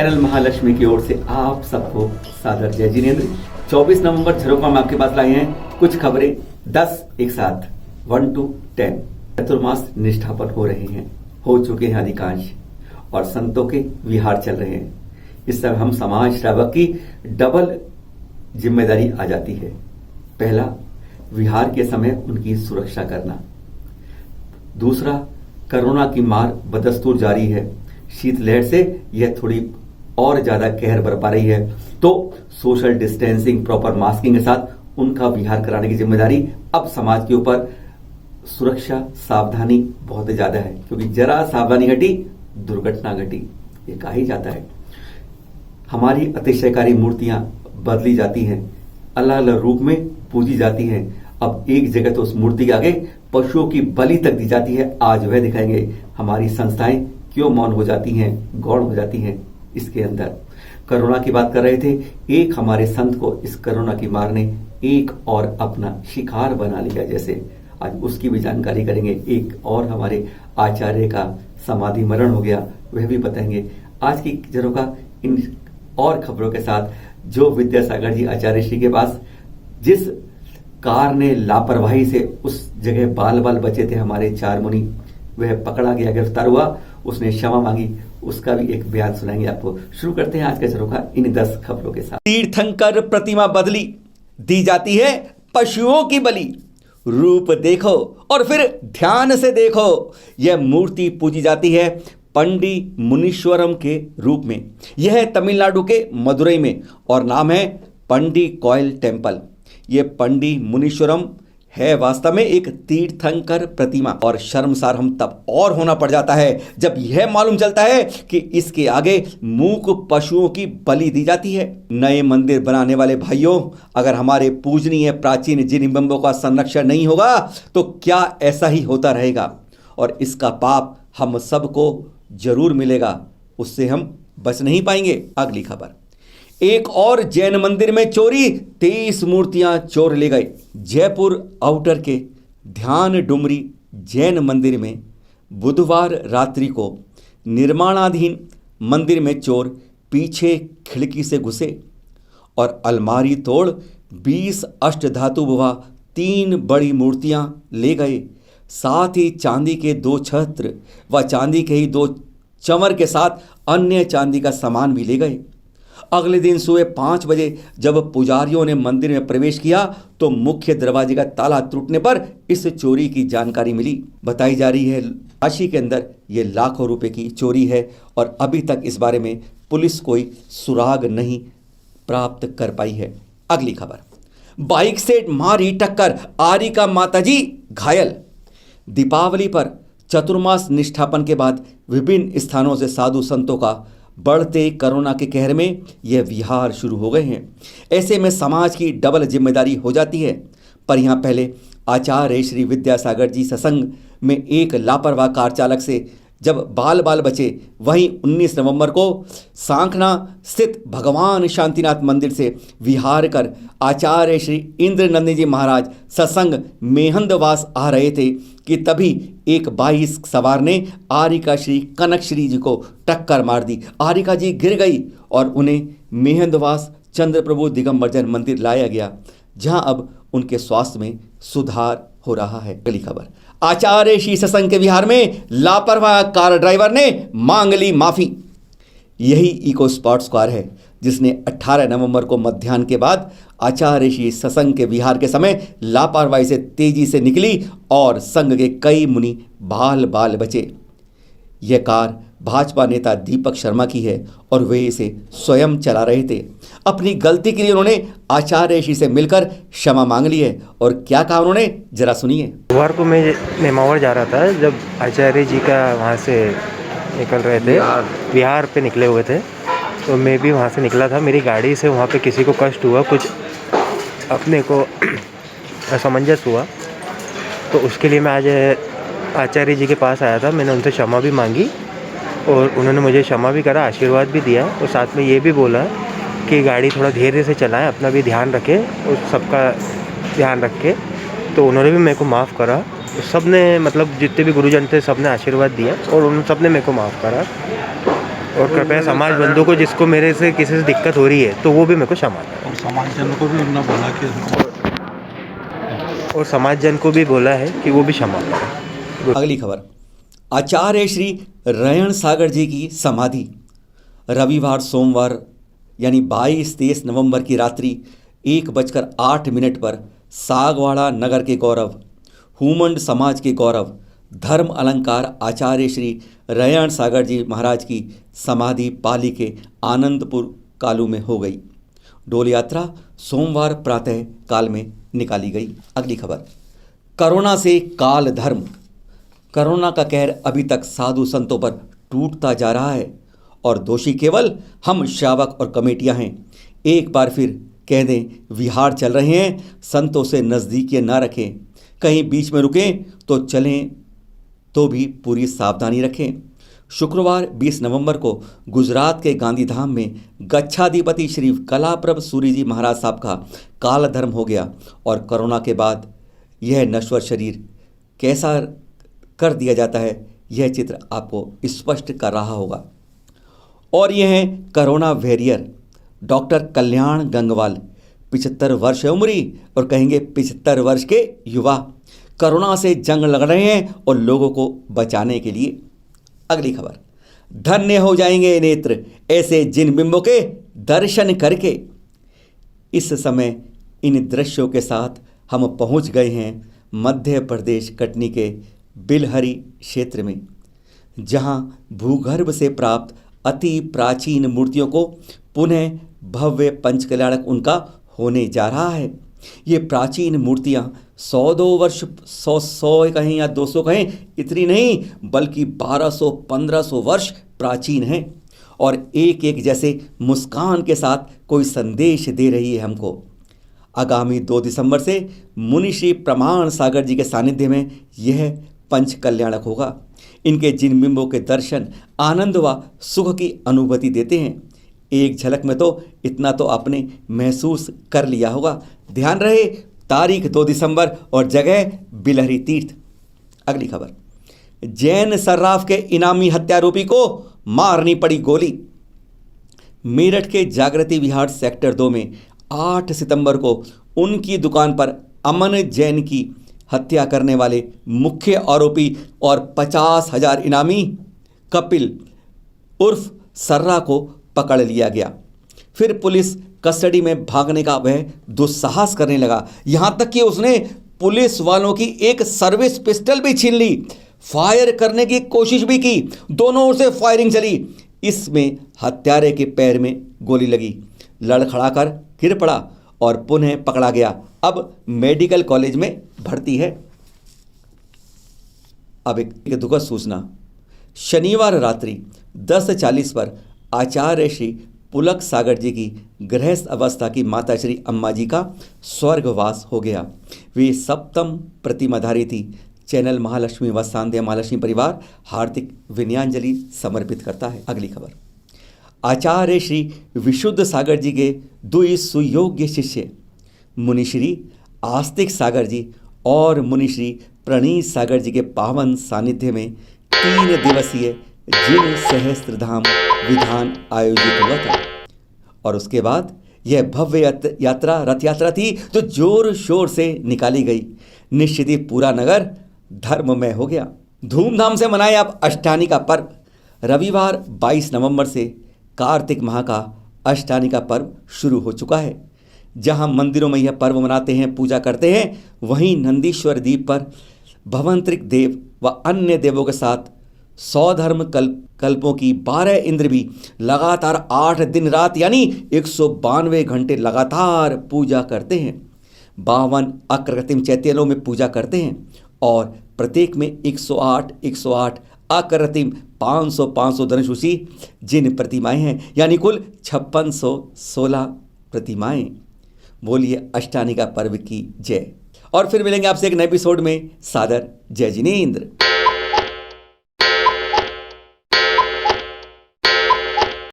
Channel Mahalakshmi की ओर से आप सबको सादर जय जिनेंद्र। 24 नवंबर झरोखा में आपके पास लाए हैं कुछ खबरें 10 एक साथ 1 to 10। चतुर्मास निष्ठापन हो रहे हैं, हो चुके हैं अधिकांश, और संतों के विहार चल रहे हैं। इस समय हम समाज सेवक की डबल जिम्मेदारी आ जाती है। पहला, विहार के समय उनकी सुरक्षा करना। दूसरा, कोरोना की मार बदस्तूर जारी है। शीतलहर से यह थोड़ी और ज्यादा कहर बरपा रही है, तो सोशल डिस्टेंसिंग, प्रॉपर मास्किंग के साथ उनका विहार कराने की जिम्मेदारी अब समाज के ऊपर। सुरक्षा, सावधानी बहुत ज्यादा है, क्योंकि जरा सावधानी घटी दुर्घटना घटी, ये कहा ही जाता है। हमारी अतिशयकारी मूर्तियां बदली जाती हैं, अलग अलग रूप में पूजी जाती हैं। अब एक जगह तो उस मूर्ति के आगे पशुओं की बलि तक दी जाती है। आज वह दिखाएंगे हमारी संस्थाएं क्यों मौन हो जाती हैं, गौण हो जाती हैं इसके अंदर। कोरोना की बात कर रहे थे, एक हमारे संत को इस कोरोना की मार ने एक और अपना शिकार बना लिया, जैसे आज उसकी भी जानकारी करेंगे। एक और हमारे आचार्य का समाधि मरण हो गया, वह भी बताएंगे। आज की झरोखा इन और खबरों के साथ, जो विद्यासागर जी आचार्य श्री के पास जिस कार ने लापरवाही से उस जगह बाल बाल बचे थे हमारे 4 मुनि, वह पकड़ा गया, गिरफ्तार हुआ, उसने क्षमा मांगी, उसका भी एक बयान सुनाएंगे आपको। शुरू करते हैं आज का झरोखा इन 10 खबरों के साथ। तीर्थंकर प्रतिमा बदली, दी जाती है पशुओं की बलि। रूप देखो और फिर ध्यान से देखो, यह मूर्ति पूजी जाती है पंडी मुनीश्वरम के रूप में। यह है तमिलनाडु के मदुरई में और नाम है पंडी कॉयल टेम्पल। यह पंडी मुनीश्वरम है वास्तव में एक तीर्थंकर प्रतिमा, और शर्मसार हम तब और होना पड़ जाता है जब यह मालूम चलता है कि इसके आगे मूक पशुओं की बलि दी जाती है। नए मंदिर बनाने वाले भाइयों, अगर हमारे पूजनीय प्राचीन जिन बिंबों का संरक्षण नहीं होगा तो क्या ऐसा ही होता रहेगा, और इसका पाप हम सबको जरूर मिलेगा, उससे हम बच नहीं पाएंगे। अगली खबर, एक और जैन मंदिर में चोरी, 23 मूर्तियां चोर ले गए। जयपुर आउटर के ध्यान डुमरी जैन मंदिर में बुधवार रात्रि को निर्माणाधीन मंदिर में चोर पीछे खिड़की से घुसे और अलमारी तोड़ 20 अष्टधातु व 3 बड़ी मूर्तियां ले गए। साथ ही चांदी के 2 छत्र व चांदी के ही 2 चंवर के साथ अन्य चांदी का सामान भी ले गए। अगले दिन सुबह 5 बजे जब पुजारियों ने मंदिर में प्रवेश किया तो मुख्य दरवाजे का ताला टूटने पर इस चोरी की जानकारी मिली। बताई जा रही है राशि के अंदर ये लाखों रुपए की चोरी है, और अभी तक इस बारे में पुलिस कोई सुराग नहीं प्राप्त कर पाई है। अगली खबर, बाइक से मारी टक्कर, आरी का माताजी घायल। दीपावली पर चतुर्मास निष्ठापन के बाद विभिन्न स्थानों से साधु संतों का बढ़ते कोरोना के कहर में यह विहार शुरू हो गए हैं। ऐसे में समाज की डबल जिम्मेदारी हो जाती है। पर यहाँ पहले आचार्य श्री विद्यासागर जी सत्संग में एक लापरवाह कार चालक से जब बाल बाल बचे, वहीं 19 नवंबर को सांखना स्थित भगवान शांतिनाथ मंदिर से विहार कर आचार्य श्री इंद्रनंदी जी महाराज सत्संग मेहंदवास आ रहे थे कि तभी एक 22 सवार ने आरिका श्री कनक श्री जी को टक्कर मार दी। आरिका जी गिर गई और उन्हें मेहंदवास चंद्र प्रभु दिगंबर जैन मंदिर लाया गया, जहां अब उनके स्वास्थ्य में सुधार हो रहा है। अगली खबर, आचार्य श्री सत्संग के विहार में लापरवाह कार ड्राइवर ने मांग ली माफी। यही इको स्पॉट्स कार है जिसने 18 नवंबर को मध्याह्न के बाद आचार्य श्री सत्संग के विहार के समय लापरवाही से तेजी से निकली और संघ के कई मुनि बाल बाल बचे। यह कार भाजपा नेता दीपक शर्मा की है और वे इसे स्वयं चला रहे थे। अपनी गलती के लिए उन्होंने आचार्य श्री से मिलकर क्षमा मांग ली है, और क्या कहा उन्होंने, जरा सुनिए। बुधवार को मैं नेमावर जा रहा था, जब आचार्य जी का वहाँ से निकल रहे थे, विहार पे निकले हुए थे, तो मैं भी वहाँ से निकला था। मेरी गाड़ी से वहाँ पे किसी को कष्ट हुआ, कुछ अपने को असमंजस हुआ, तो उसके लिए मैं आज आचार्य जी के पास आया था। मैंने उनसे क्षमा भी मांगी और उन्होंने मुझे क्षमा भी करा, आशीर्वाद भी दिया, और साथ में ये भी बोला कि गाड़ी थोड़ा धीरे से चलाएं, अपना भी ध्यान रखें और सबका ध्यान रख के। तो उन्होंने भी मेरे को माफ़ करा। तो सब ने, मतलब जितने भी गुरुजन थे, सब ने आशीर्वाद दिया और उन सब ने मेरे को माफ़ करा। और कृपया समाज बंधु को जिसको मेरे से किसी से दिक्कत हो रही है तो वो भी मेरे को क्षमा करें। और समाजजनों को भी उन्होंने बोला कि और समाजजन को भी बोला है कि वो भी क्षमा करें। अगली खबर, आचार्य श्री रयण सागर जी की समाधि रविवार सोमवार यानी 22-23 नवंबर की रात्रि 1:08 पर सागवाड़ा नगर के गौरव, हुमंड समाज के गौरव, धर्म अलंकार आचार्य श्री रयण सागर जी महाराज की समाधि पाली के आनंदपुर कालू में हो गई। डोल यात्रा सोमवार प्रातः काल में निकाली गई। अगली खबर, कोरोना से काल धर्म, कोरोना का कहर अभी तक साधु संतों पर टूटता जा रहा है और दोषी केवल हम श्रावक और कमेटियां हैं। एक बार फिर कह दें, विहार चल रहे हैं, संतों से नज़दीकियां ना रखें, कहीं बीच में रुकें तो चलें तो भी पूरी सावधानी रखें। शुक्रवार 20 नवंबर को गुजरात के गांधीधाम में गच्छाधिपति श्री कलाप्रभ सूरी जी महाराज साहब का काल धर्म हो गया और कोरोना के बाद यह नश्वर शरीर कैसा कर दिया जाता है, यह चित्र आपको स्पष्ट कर रहा होगा। और यह है कोरोना वॉरियर डॉक्टर कल्याण गंगवाल, 75 वर्ष है उम्री और कहेंगे 75 वर्ष के युवा, कोरोना से जंग लड़ रहे हैं और लोगों को बचाने के लिए। अगली खबर, धन्य हो जाएंगे नेत्र ऐसे जिन बिंबों के दर्शन करके। इस समय इन दृश्यों के साथ हम पहुंच गए हैं मध्य प्रदेश कटनी के बिलहरी क्षेत्र में, जहां भूगर्भ से प्राप्त अति प्राचीन मूर्तियों को पुनः भव्य पंचकल्याणक उनका होने जा रहा है। ये प्राचीन मूर्तियां 100-2 वर्ष 100 कहें या 200 कहें, इतनी नहीं बल्कि 1200-1500 वर्ष प्राचीन हैं और एक एक जैसे मुस्कान के साथ कोई संदेश दे रही है हमको। आगामी 2 दिसंबर से मुनि श्री प्रमाण सागर जी के सानिध्य में यह पंच कल्याणक होगा। इनके जिन बिंबों के दर्शन आनंद व सुख की अनुभूति देते हैं। एक झलक में तो इतना तो आपने महसूस कर लिया होगा। ध्यान रहे, तारीख 2 दिसंबर और जगह बिलहरी तीर्थ। अगली खबर, जैन सर्राफ के इनामी हत्यारोपी को मारनी पड़ी गोली। मेरठ के जागृति विहार सेक्टर 2 में 8 सितंबर को उनकी दुकान पर अमन जैन की हत्या करने वाले मुख्य आरोपी और 50,000 इनामी कपिल उर्फ सर्रा को पकड़ लिया गया। फिर पुलिस कस्टडी में भागने का वह दुस्साहस करने लगा, यहां तक कि उसने पुलिस वालों की एक सर्विस पिस्टल भी छीन ली, फायर करने की कोशिश भी की, दोनों ओर से फायरिंग चली। इसमें हत्यारे के पैर में गोली लगी, लड़खड़ाकर गिर पड़ा और पुनः पकड़ा गया। अब मेडिकल कॉलेज में भर्ती है। अब एक दुखद सूचना, शनिवार रात्रि 10:40 पर आचार्य श्री पुलक सागर जी की गृहस्थ अवस्था की माता श्री अम्मा जी का स्वर्गवास हो गया। वे सप्तम प्रतिमाधारी थी। चैनल महालक्ष्मी व सांध्या महालक्ष्मी परिवार हार्दिक विनयाञ्जलि समर्पित करता है। अगली खबर, आचार्य श्री विशुद्ध सागर जी के 2 सुयोग्य शिष्य मुनिश्री आस्तिक सागर जी और मुनिश्री प्रणीत सागर जी के पावन सानिध्य में 3 दिवसीय जिन सहस्त्रधाम विधान आयोजित हुआ था और उसके बाद यह भव्य यात्रा रथ यात्रा थी जो जोर शोर से निकाली गई। निश्चित ही पूरा नगर धर्ममय हो गया। धूमधाम से मनाए आप अष्टानी का पर्व। रविवार 22 नवंबर से कार्तिक माह का अष्टानी का पर्व शुरू हो चुका है। जहां मंदिरों में यह पर्व मनाते हैं, पूजा करते हैं, वहीं नंदीश्वर द्वीप पर भवंत्रिक देव व अन्य देवों के साथ 100 धर्म कल्पों की 12 इंद्र भी लगातार 8 दिन रात यानी 192 घंटे लगातार पूजा करते हैं। 52 अकृत्रिम चैत्यलों में पूजा करते हैं और प्रत्येक में 108 अकृत्रिम 500 धनुषी जिन प्रतिमाएं हैं, यानी कुल 5616 प्रतिमाएं। बोलिए अष्टानी का पर्व की जय। और फिर मिलेंगे आपसे एक नए एपिसोड में। सादर जय जिनेंद्र।